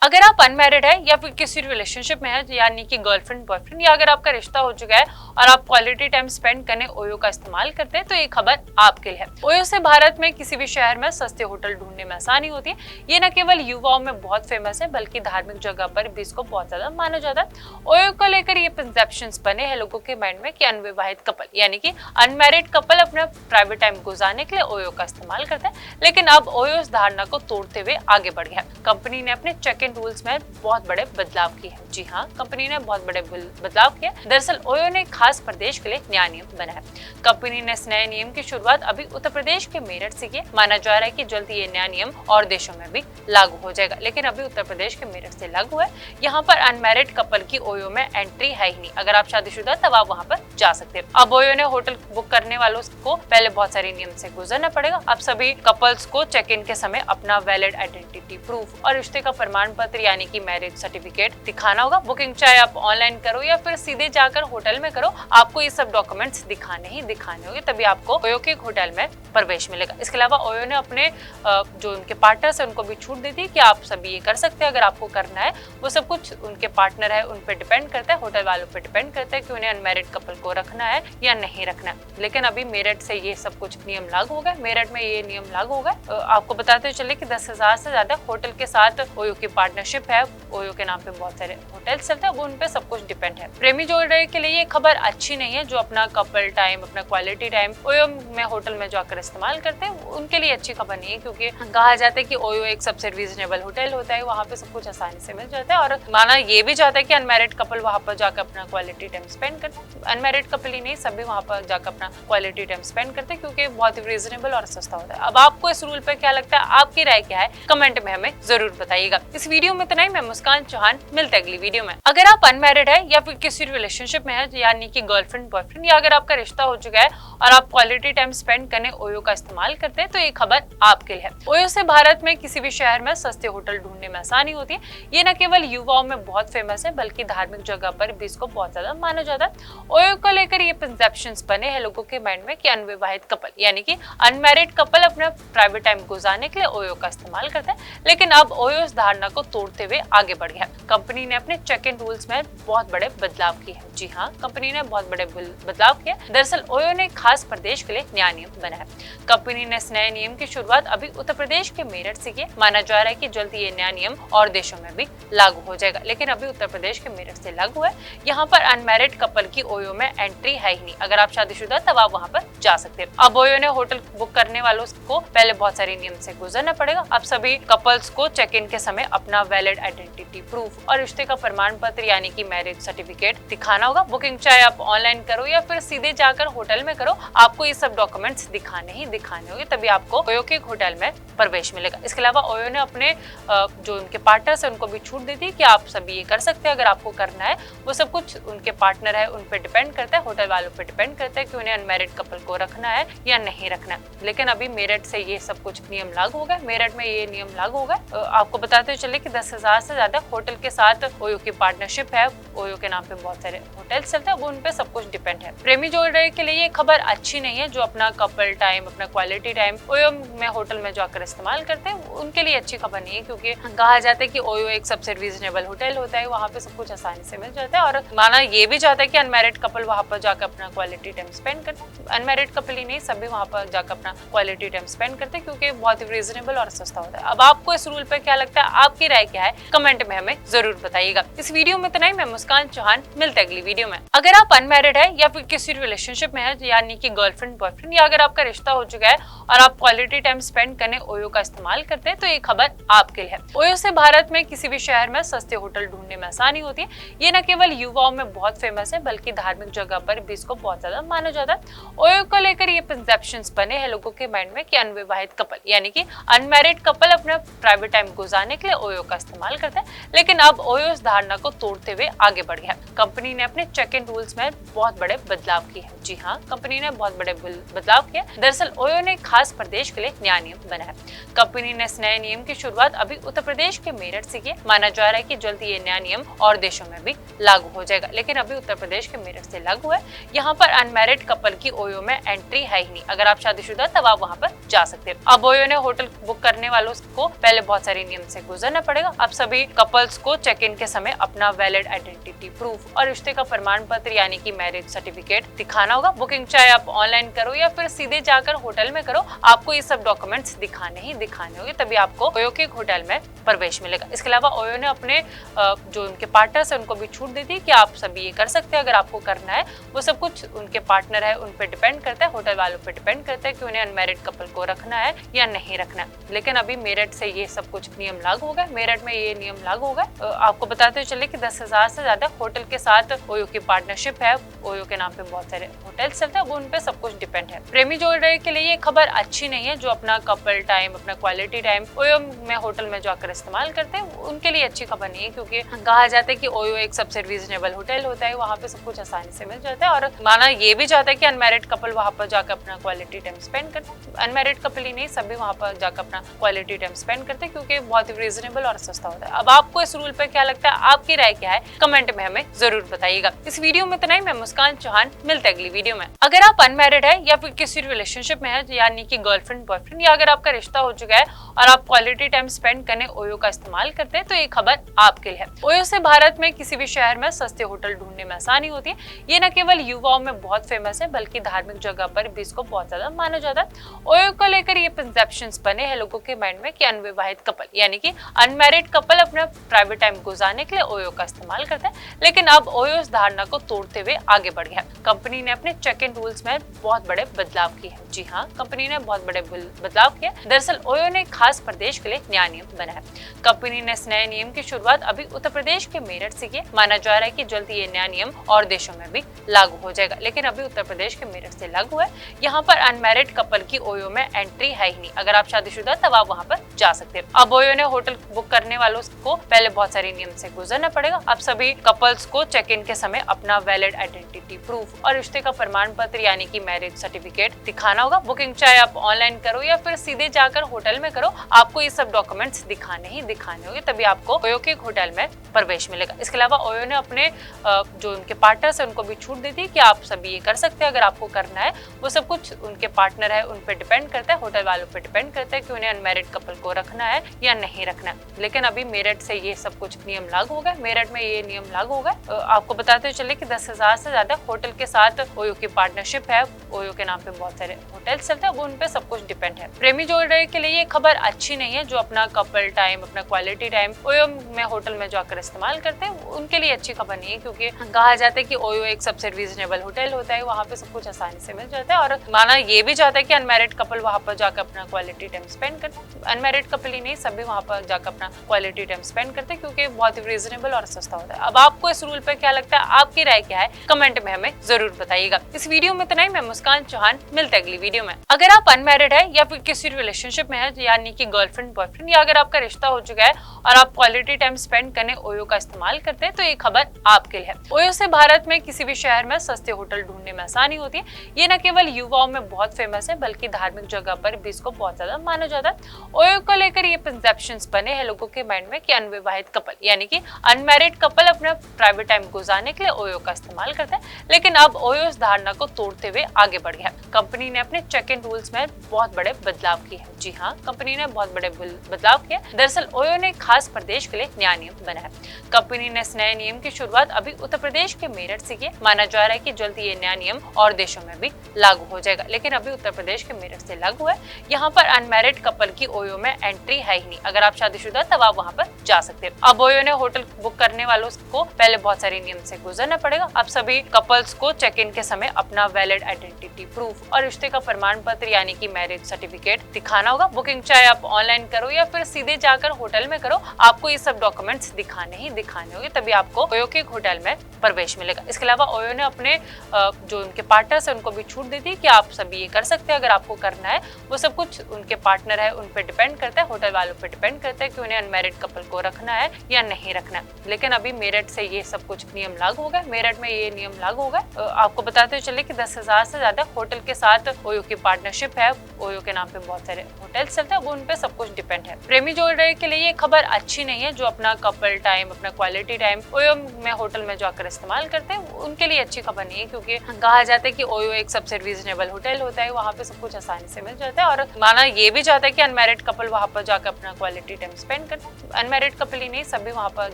अगर आप अनमैरिड है या फिर किसी रिलेशनशिप में है, यानी कि गर्लफ्रेंड बॉयफ्रेंड, या अगर आपका रिश्ता हो चुका है और आप क्वालिटी टाइम स्पेंड करने ओयो का इस्तेमाल करते हैं, तो ये खबर आपके लिए है। ओयो से भारत में किसी भी शहर में सस्ते होटल ढूंढने में आसानी होती है। ये न केवल युवाओं में बहुत फेमस है, बल्कि धार्मिक जगह पर भी इसको बहुत ज्यादा माना जाता है। ओयो को लेकर ये परसेप्शंस बने हैं लोगों के माइंड में कि अनविवाहित कपल यानी कि अनमैरिड कपल अपना प्राइवेट टाइम गुजारने के लिए ओयो का इस्तेमाल करते हैं। लेकिन अब ओयो इस धारणा को तोड़ते हुए आगे बढ़ गया। कंपनी ने अपने चेक इन रूल्स में बहुत बड़े बदलाव किए हैं। जी हाँ, कंपनी ने बहुत बड़े बदलाव किए। दरअसल ओयो ने खास प्रदेश के लिए नया नियम बनाया। कंपनी ने इस नए नियम की शुरुआत अभी उत्तर प्रदेश के मेरठ से की। माना जा रहा है कि जल्द ये नया नियम और देशों में भी लागू हो जाएगा, लेकिन अभी उत्तर प्रदेश के मेरठ से लागू है। यहाँ पर अनमैरिड कपल की ओयो में एंट्री है ही नहीं। अगर आप शादीशुदा तब आप वहाँ पर जा सकते हैं। अब ओयो ने होटल बुक करने वालों को पहले बहुत सारे नियम से गुजरना पड़ेगा। अब सभी कपल्स को चेक इन के समय अपना वैलिड आइडेंटिटी प्रूफ और रिश्ते का प्रमाण पत्र यानी कि मैरिज सर्टिफिकेट दिखाना होगा। बुकिंग चाहे आप ऑनलाइन करो या फिर सीधे जाकर होटल में करो, आपको ये सब डॉक्यूमेंट्स दिखाने होंगे, तभी आपको ओयो के होटल में प्रवेश मिलेगा। इसके अलावा ओयो ने अपने जो उनके पार्टनर्स है उनको भी छूट दी थी कि आप सभी ये कर सकते हैं। अगर आपको करना है, वो सब कुछ उनके पार्टनर है उन पे डिपेंड करता है, होटल वालों पे डिपेंड करता है कि उन्हें अनमैरिड कपल को रखना है या नहीं रखना है। लेकिन अभी मेरठ से ये सब कुछ नियम लागू हो गए। मेरठ में ये नियम लागू हो गए। आपको बताते चले कि 10,000 से ज्यादा होटल के साथ ओयो की पार्टनरशिप है। ओयो के नाम पे बहुत सारे होटल्स चलते हैं, वो उन पे सब कुछ डिपेंड है। प्रेमी जोड़े के लिए ये खबर अच्छी नहीं है। जो अपना कपल टाइम, अपना क्वालिटी टाइम ओयो में होटल में जाकर इस्तेमाल करते हैं, उनके लिए अच्छी खबर नहीं है, क्योंकि कहा जाता है कि ओयो एक सबसे रीजनेबल होटल होता है। वहाँ पे सब कुछ आसानी से मिल जाता है और माना ये भी जाता है कि अनमैरिड कपल वहाँ पर जाकर अपना क्वालिटी टाइम स्पेंड करते हैं। अनमैरिड कपल ही नहीं, सभी वहाँ पर जाकर अपना क्वालिटी टाइम स्पेंड करते हैं, क्योंकि बहुत ही रीजनेबल और सस्ता होता है। अब आपको इस रूल पे क्या लगता है, आपकी राय क्या है, कमेंट में हमें जरूर बताइएगा। इस वीडियो में इतना ही। मैं मुस्कान चौहान, मिलते अगली वीडियो में। अगर आप अनमैरिड है या फिर किसी रिलेशनशिप में है, यानी कि गर्लफ्रेंड बॉयफ्रेंड, या अगर आपका रिश्ता हो चुका है और आप क्वालिटी टाइम स्पेंड करने ओयो का इस्तेमाल करते हैं, तो ये खबर आपके लिए है। ओयो से भारत में किसी भी शहर में सस्ते होटल ढूंढने में आसानी होती है। ये न केवल युवाओं में बहुत फेमस है, बल्कि धार्मिक जगह पर भी इसको बहुत ज्यादा माना जाता है। ओयो को लेकर ये परसेप्शंस बने हैं लोगों के माइंड में कि अनविवाहित कपल यानी कि अनमैरिड कपल अपना प्राइवेट टाइम गुजारने के लिए ओयो का इस्तेमाल करते हैं। लेकिन अब ओयो इस धारणा को तोड़ते हुए आगे बढ़ गया। कंपनी ने अपने चेक इन रूल्स में बहुत बड़े बदलाव किए हैं। जी हाँ, कंपनी ने बहुत बड़े बदलाव किए। दरअसल ओयो ने खास प्रदेश के लिए नया नियम बनाया। कंपनी ने इस नए नियम की शुरुआत अभी उत्तर प्रदेश के मेरठ से की। माना जा रहा है कि जल्द ये नया नियम और देशों में भी लागू हो जाएगा, लेकिन अभी उत्तर प्रदेश के मेरठ से लागू है। यहाँ पर अनमैरिड कपल की ओयो में एंट्री है ही नहीं। अगर आप शादीशुदा, तब आप वहाँ पर जा सकते हैं। अब ओयो ने होटल बुक करने वालों को पहले बहुत सारे नियम से गुजरना पड़ेगा। अब सभी कपल्स को चेक इन के समय अपना वैलिड आइडेंटिटी प्रूफ और रिश्ते का प्रमाण पत्र यानी कि मैरिज सर्टिफिकेट दिखाना होगा। बुकिंग चाहे आप ऑनलाइन करो या फिर सीधे जाकर होटल में करो, आपको ये सब डॉक्यूमेंट्स दिखाने होंगे, तभी आपको ओयो के होटल में प्रवेश मिलेगा। इसके अलावा ओयो ने अपने जो उनके पार्टनर्स है उनको भी छूट दी थी कि आप सभी ये कर सकते हैं। अगर आपको करना है, वो सब कुछ उनके पार्टनर है उन पे डिपेंड करता है, होटल वालों पे डिपेंड करता है कि उन्हें अनमैरिड कपल को रखना है या नहीं रखना है। लेकिन अभी मेरठ से ये सब कुछ नियम लागू हो गए। मेरठ में ये नियम लागू हो गए। आपको बताते चले कि 10,000 से ज्यादा होटल के साथ ओयो की पार्टनरशिप है। ओयो के नाम पे बहुत सारे होटल्स चलते हैं, वो उन पे सब कुछ डिपेंड है। प्रेमी जोड़े के लिए ये खबर अच्छी नहीं है। जो अपना कपल टाइम, अपना क्वालिटी टाइम ओयो में होटल में जाकर इस्तेमाल करते हैं, उनके लिए अच्छी खबर नहीं है, क्योंकि कहा जाता है कि ओयो एक सबसे रीजनेबल होटल होता है। वहाँ पे सब कुछ आसानी से मिल जाता है और माना ये भी जाता है कि अनमैरिड कपल वहाँ पर जाकर अपना क्वालिटी टाइम स्पेंड करते हैं। अनमैरिड कपल ही नहीं, सभी वहाँ पर जाकर अपना क्वालिटी टाइम स्पेंड करते हैं, क्योंकि बहुत ही रीजनेबल और सस्ता होता है। अब आपको इस रूल पे क्या लगता है, आपकी राय क्या है, कमेंट में हमें जरूर बताइएगा। इस वीडियो में इतना ही। मैं मुस्कान चौहान, मिलते अगली वीडियो में। अगर आप अनमैरिड है या फिर किसी रिलेशनशिप में है, यानी कि गर्लफ्रेंड बॉयफ्रेंड, या अगर आपका रिश्ता हो चुका है और आप क्वालिटी टाइम स्पेंड करने ओयो का इस्तेमाल करते हैं, तो ये खबर आपके लिए है। ओयो से भारत में किसी भी शहर में सस्ते होटल ढूंढने में आसानी होती है। ये न केवल युवाओं में बहुत फेमस है, बल्कि धार्मिक जगह पर भी इसको बहुत ज्यादा माना जाता है। ओयो को लेकर ये परसेप्शंस बने हैं लोगों के माइंड में कि अनविवाहित कपल यानी कि अनमैरिड कपल अपना प्राइवेट टाइम गुजारने के लिए ओयो का इस्तेमाल करते हैं। लेकिन अब ओयो इस धारणा को तोड़ते हुए आगे बढ़ गया। कंपनी ने अपने चेक इन रूल्स में बहुत बड़े बदलाव किए हैं। जी हाँ, कंपनी ने बहुत बड़े बदलाव किए। दरअसल ओयो ने खास प्रदेश के लिए नया नियम बनाया। कंपनी ने इस नए नियम की शुरुआत अभी उत्तर प्रदेश के मेरठ से की। माना जा रहा है कि जल्द ये नया नियम और देशों में भी लागू हो जाएगा, लेकिन अभी उत्तर प्रदेश के मेरठ से लागू है। यहाँ पर अनमैरिड कपल की ओयो में एंट्री है ही नहीं। अगर आप शादीशुदा, तब आप वहाँ पर जा सकते हैं। अब ओयो ने होटल बुक करने वालों को पहले बहुत सारे नियम से गुजरना पड़ेगा। पड़ेगा। अब सभी कपल्स को चेक इन के समय अपना वैलिड आइडेंटिटी प्रूफ और रिश्ते का प्रमाण पत्र यानी कि मैरिज सर्टिफिकेट दिखाना होगा। बुकिंग चाहे आप ऑनलाइन करो या फिर सीधे जाकर होटल में करो, आपको ये सब डॉक्यूमेंट्स दिखाने ही दिखाने होंगे, तभी आपको ओयो के होटल में प्रवेश मिलेगा। इसके अलावा ओयो ने अपने जो उनके पार्टनर्स है उनको भी छूट दी थी कि आप सभी ये कर सकते हैं अगर आपको करना है। वो सब कुछ उनके पार्टनर है उन पे डिपेंड करता है, होटल वालों पे डिपेंड करता है कि उन्हें अनमैरिड कपल को रखना है या नहीं रखना है। लेकिन अभी मेरठ से ये सब कुछ नियम लागू हो गए, मेरठ में ये नियम लागू हो गए। आपको बताते चले कि 10,000 से ज्यादा होटल के साथ ओयो की पार्टनरशिप है। ओयो के नाम पे बहुत सारे होटल्स चलते हैं, वो उन पे सब कुछ डिपेंड है। प्रेमी जोड़े के लिए ये खबर अच्छी नहीं है जो अपना कपल टाइम, अपना क्वालिटी टाइम ओयो में होटल में जाकर इस्तेमाल करते हैं, उनके लिए अच्छी खबर नहीं है, क्योंकि कहा जाता है कि ओयो एक सबसे रीजनेबल होटल होता है, वहाँ पे सब कुछ आसानी से मिल जाता है और माना ये भी जाता है कि अनमैरिड कपल वहाँ पर जाकर अपना क्वालिटी टाइम स्पेंड करते हैं। अनमैरिड कपल ही नहीं, सभी वहाँ पर जाकर अपना क्वालिटी टाइम स्पेंड करते हैं, क्योंकि बहुत ही रीजनेबल और सस्ता होता है। अब आपको इस रूल पे क्या लगता है, आपकी राय क्या है, कमेंट में हमें जरूर बताइएगा। इस वीडियो में इतना ही। मैं मुस्कान चौहान, मिलते अगली वीडियो में। अगर आप अनमैरिड है या फिर किसी रिलेशनशिप में है, यानी कि गर्लफ्रेंड बॉयफ्रेंड, या अगर आपका रिश्ता हो चुका है और आप क्वालिटी टाइम स्पेंड करने ओयो का इस्तेमाल करते हैं, तो ये खबर आपके लिए है। ओयो से भारत में किसी भी शहर में सस्ते होटल ढूंढने में आसानी होती है। ये न केवल युवाओं में बहुत फेमस है, बल्कि धार्मिक जगह पर भी इसको बहुत ज्यादा माना जाता है। ओयो को लेकर ये परसेप्शंस बने हैं लोगों के माइंड में कि अनविवाहित कपल यानी कि अनमैरिड कपल अपना प्राइवेट टाइम गुजारने के लिए ओयो का इस्तेमाल करते हैं। लेकिन अब ओयो इस धारणा को तोड़ते हुए आगे बढ़ गया। कंपनी ने अपने चेक इन रूल्स में बहुत बड़े बदलाव किए हैं। जी हाँ, कंपनी ने बहुत बड़े बदलाव किए। दरअसल ओयो ने खास प्रदेश के लिए नया नियम बनाया। कंपनी ने इस नए नियम की शुरुआत अभी उत्तर प्रदेश के मेरठ से की। माना जा रहा है कि जल्द ये नया नियम और देशों में भी लागू हो जाएगा, लेकिन अभी उत्तर प्रदेश के मेरठ से लागू है। यहाँ पर अनमैरिड कपल की ओयो में एंट्री है ही नहीं। अगर आप शादीशुदा तब आप वहाँ पर जा सकते हैं। अब ओयो ने होटल बुक करने वालों को पहले बहुत सारे नियम से गुजरना पड़ेगा। अब सभी कपल्स को चेक इन के समय अपना वैलिड आइडेंटिटी प्रूफ और रिश्ते का प्रमाण पत्र यानी कि मैरिज सर्टिफिकेट दिखाना होगा। बुकिंग चाहे आप ऑनलाइन करो या फिर सीधे जाकर होटल में करो, आपको ये सब डॉक्यूमेंट्स दिखाने ही दिखाने होंगे, तभी आपको ओयो के होटल में प्रवेश मिलेगा। इसके अलावा ओयो ने अपने जो उनके पार्टनर्स है उनको भी छूट दी थी कि आप सभी ये कर सकते हैं अगर आपको करना है। वो सब कुछ उनके पार्टनर है उन पे डिपेंड करता है, होटल वालों पे डिपेंड करता है कि उन्हें अनमैरिड कपल को रखना है या नहीं रखना है। लेकिन अभी मेरठ से ये सब कुछ नियम लागू हो गए, मेरठ में ये नियम लागू हो गए। आपको बताते चले कि 10,000 से ज्यादा होटल के साथ ओयो की पार्टनरशिप है। ओयो के नाम पे बहुत सारे होटल्स चलते हैं, वो उन पे सब कुछ डिपेंड है। प्रेमी जोड़े के लिए ये खबर अच्छी नहीं है जो अपना कपल टाइम, अपना क्वालिटी टाइम ओयो में होटल में जाकर इस्तेमाल करते हैं, उनके लिए अच्छी खबर नहीं है, क्योंकि कहा जाता है कि ओयो एक सबसे रीजनेबल होटल होता है, वहाँ पे सब कुछ आसानी से मिल जाता है और माना ये भी जाता है कि अनमैरिड कपल वहाँ पर जाकर अपना क्वालिटी टाइम स्पेंड करते हैं। अनमैरिड कपल ही नहीं, सभी वहाँ पर जाकर अपना क्वालिटी टाइम स्पेंड करते हैं, क्योंकि बहुत ही रीजनेबल और सस्ता होता है। अब आपको इस रूल पे क्या लगता है, आपकी राय क्या है, कमेंट में हमें जरूर बताइएगा। इस वीडियो में इतना ही। मैं मुस्कान चौहान, मिलते अगली वीडियो में। अगर आप अनमैरिड है या फिर किसी रिलेशनशिप में है, यानी कि गर्लफ्रेंड बॉयफ्रेंड, या अगर आपका रिश्ता हो चुका है और आप क्वालिटी टाइम स्पेंड करने ओयो का इस्तेमाल करते हैं, तो ये खबर आपके लिए है। ओयो से भारत में किसी भी शहर में सस्ते होटल ढूंढने में आसानी होती है। ये न केवल युवाओं में बहुत फेमस है, बल्कि धार्मिक जगह पर भी इसको बहुत ज्यादा माना जाता है। ओयो को लेकर ये परसेप्शंस बने हैं लोगों के माइंड में कि अनविवाहित कपल यानी कि अनमैरिड कपल अपना प्राइवेट टाइम गुजारने के लिए ओयो का इस्तेमाल करते हैं। लेकिन अब ओयो इस धारणा को तोड़ते हुए आगे बढ़ गया। कंपनी ने अपने चेक इन रूल्स में बहुत बड़े बदलाव किए हैं। जी हाँ, कंपनी ने बहुत बड़े बदलाव किए। दरअसल ओयो ने खास प्रदेश के लिए नया नियम बनाया। कंपनी ने इस नए नियम की शुरुआत अभी उत्तर प्रदेश के मेरठ से की। माना जा रहा है कि जल्द ये नया नियम और देशों में भी लागू हो जाएगा, लेकिन अभी उत्तर प्रदेश के मेरठ से लागू है। यहाँ पर अनमैरिड कपल की ओयो में एंट्री है ही नहीं। अगर आप शादीशुदा तब आप वहाँ पर जा सकते हैं। अब ओयो ने होटल बुक करने वालों को पहले बहुत सारे नियम से गुजरना पड़ेगा। अब सभी कपल्स को चेक इन के समय अपना वैलिड आइडेंटिटी प्रूफ और रिश्ते का प्रमाण पत्र यानी कि मैरिज सर्टिफिकेट दिखाना होगा। बुकिंग चाहे आप ऑनलाइन करो या फिर सीधे जाकर होटल में करो, आपको ये सब डॉक्यूमेंट्स दिखाने ही दिखाने होंगे, तभी आपको ओयो के होटल में प्रवेश मिलेगा। इसके अलावा ओयो ने अपने जो उनके पार्टनर्स है उनको भी छूट दी थी कि आप सभी ये कर सकते हैं अगर आपको करना है। वो सब कुछ उनके पार्टनर है उन पे डिपेंड करता है, होटल वालों पे डिपेंड करता है कि उन्हें अनमैरिड कपल को रखना है या नहीं रखना है। लेकिन अभी मेरठ से ये सब कुछ नियम लागू हो गए, मेरठ में ये नियम लागू हो गए। आपको बताते चले कि 10,000 से ज्यादा होटल के साथ ओयो की पार्टनरशिप है। ओयो के नाम पे बहुत सारे होटल्स चलते हैं, वो उन पे सब कुछ डिपेंड है। प्रेमी जोड़े के लिए ये खबर अच्छी नहीं है जो अपना कपल टाइम, अपना क्वालिटी टाइम ओयो में होटल में जाकर इस्तेमाल करते हैं, उनके लिए अच्छी खबर नहीं है, क्योंकि कहा जाता है कि ओयो एक सबसे रीजनेबल होटल होता है, वहाँ पे सब कुछ आसानी से मिल जाता है और माना ये भी जाता है कि अनमैरिड कपल वहाँ पर जाकर अपना क्वालिटी टाइम स्पेंड स्पेंड करते हैं। अनमैरिड कपल ही नहीं, सभी वहाँ पर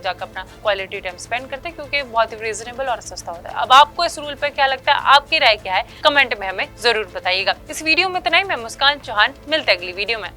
जाकर अपना क्वालिटी टाइम स्पेंड करते हैं क्योंकि बहुत ही रीजनेबल और सस्ता होता है। अब आपको इस रूल पे क्या लगता है, आपकी राय क्या है, कमेंट में हमें जरूर बताइएगा। इस वीडियो में इतना ही। मैं मुस्कान चौहान, मिलते हैं अगली वीडियो में।